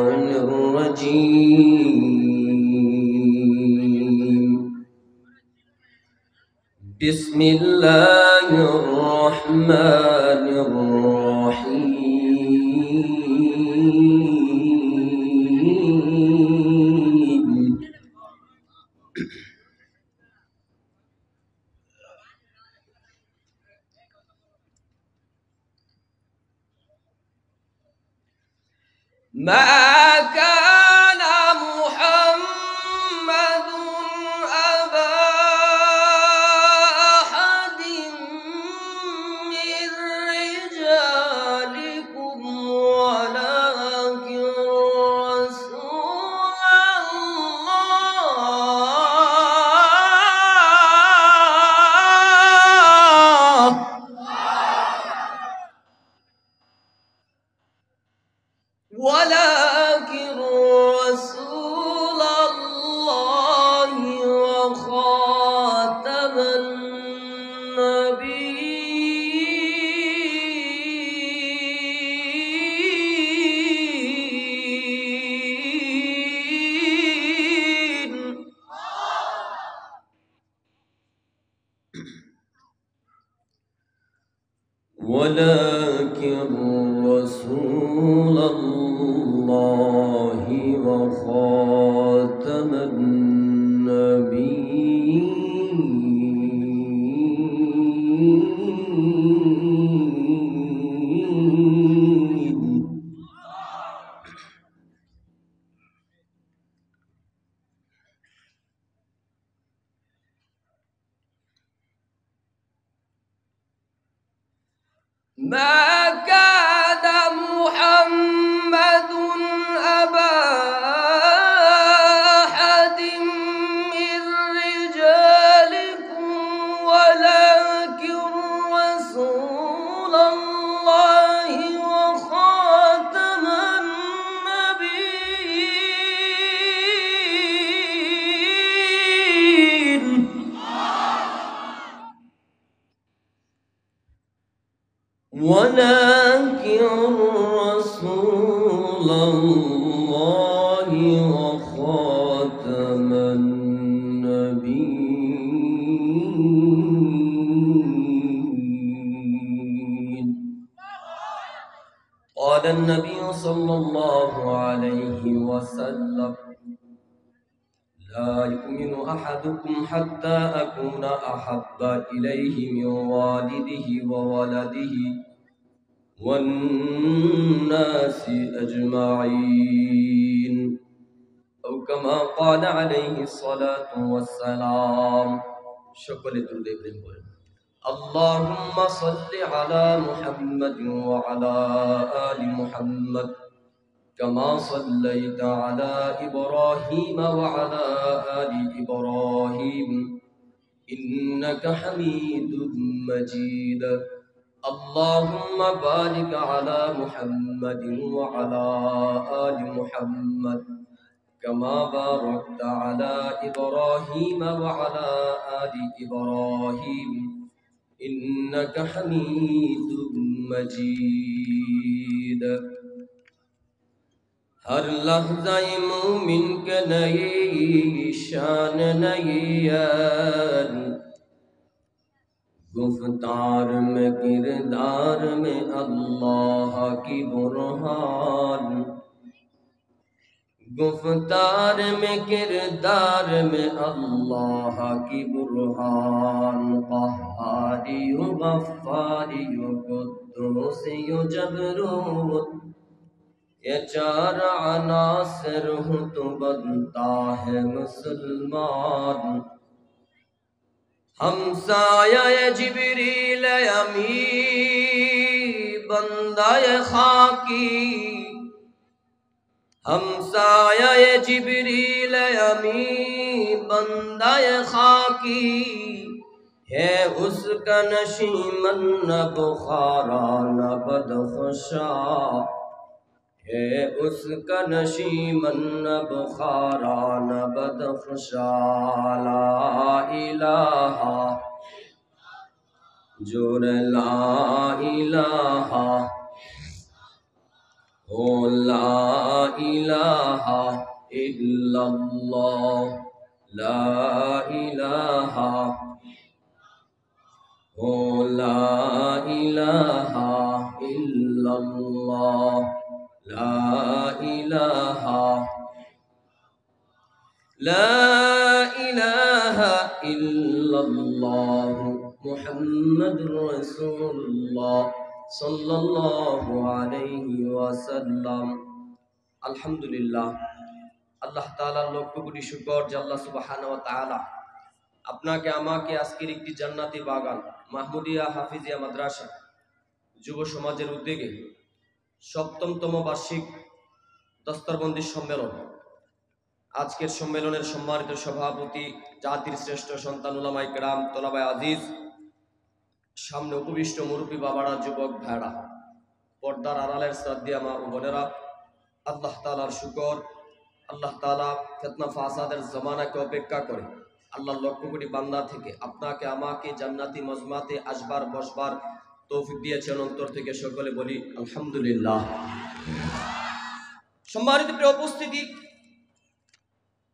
الشيطان الرجيم بسم الله الرحمن الرحيم ما كان محمد أبا أحد من رجالكم ولكن رسول الله وخاتم النبيين ولكن رسول الله وخاتم النبيين ما كان محمد أبا أحد من رجالكم ولكن رسول الله وخاتم النبيين ولكن رسول الله وخاتم النبيين قال النبي صلى الله عليه وسلم لا يؤمن أحدكم حتى أكون أحب إليه من والده وولده والناس أجمعين أو كما قال عليه الصلاة والسلام شكرا لله اللهم صل على محمد وعلى آل محمد كما صليت على إبراهيم وعلى آل إبراهيم إنك حميد مجيد اللهم بارك على محمد وعلى آل محمد كما باركت على إبراهيم وعلى آل إبراهيم إنك حميد مجيد हर लहज़ाए मोमिन के नई शान नई यार गुफ्तार में किरदार में अल्लाह की बुरहान गुफ्तार में किरदार में अल्लाह की बुरहान क़हारी गफ़्फ़ारी कुद्दूसी जबरूत ये चार अनासिर हूँ तो बनता है मुसलमान हमसाया जिब्रील अमी बंदाए खाकी हमसाया जिब्रील अमी बंदाए खाकी है उसका नशीमन न बुखारा न बदखशा है उसका नशीमन न बुखारा न बदखशा ला इलाहा जोर ला इलाहा हो ला इलाहा इल्लल्लाह ला इलाहा हो ला इलाहा इल्लल्लाह ला इलाहा لا إله إلا الله محمد رسول الله صلى الله عليه وسلم আলহামদুলিল্লাহ আল্লাহ তাআলার লক্ষ কোটি শুকর যে আল্লাহ সুবহানাহু ওয়া তাআলা আপনাকে আমাকে আজকের একটি জান্নাতি বাগান মাহমুদিয়া হাফিজিয়া মাদ্রাসা যুব সমাজের উদ্যোগে ৭ম বার্ষিক দস্তরবন্দি সম্মেলন আজকের সম্মেলনের সম্মানিত সভাপতি জাতির শ্রেষ্ঠ সন্তান উলামায়ে কেরাম তোলাবায়ে আজিজ সামনে উপবিষ্ট মুরব্বী বাবারা যুবক ভাইরা পর্দার আড়ালের শ্রদ্ধেয় মা ও বোনেরা আল্লাহ তাআলার শুকর আল্লাহ তাআলা ফিতনা ফাসাদের জমানাকে উপেক্ষা করে আল্লাহর লক্ষ কোটি বান্দা থেকে আপনাকে আমাকে জান্নাতি মজমাতে আসবার বসবার তৌফিক দিয়েছেন অন্তর থেকে সকলে বলি আলহামদুলিল্লাহ। সম্মানিত প্রিয় উপস্থিতি,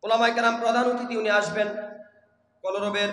উলামায়ে কেরাম প্রধান অতিথি উনি আসবেন কলরবের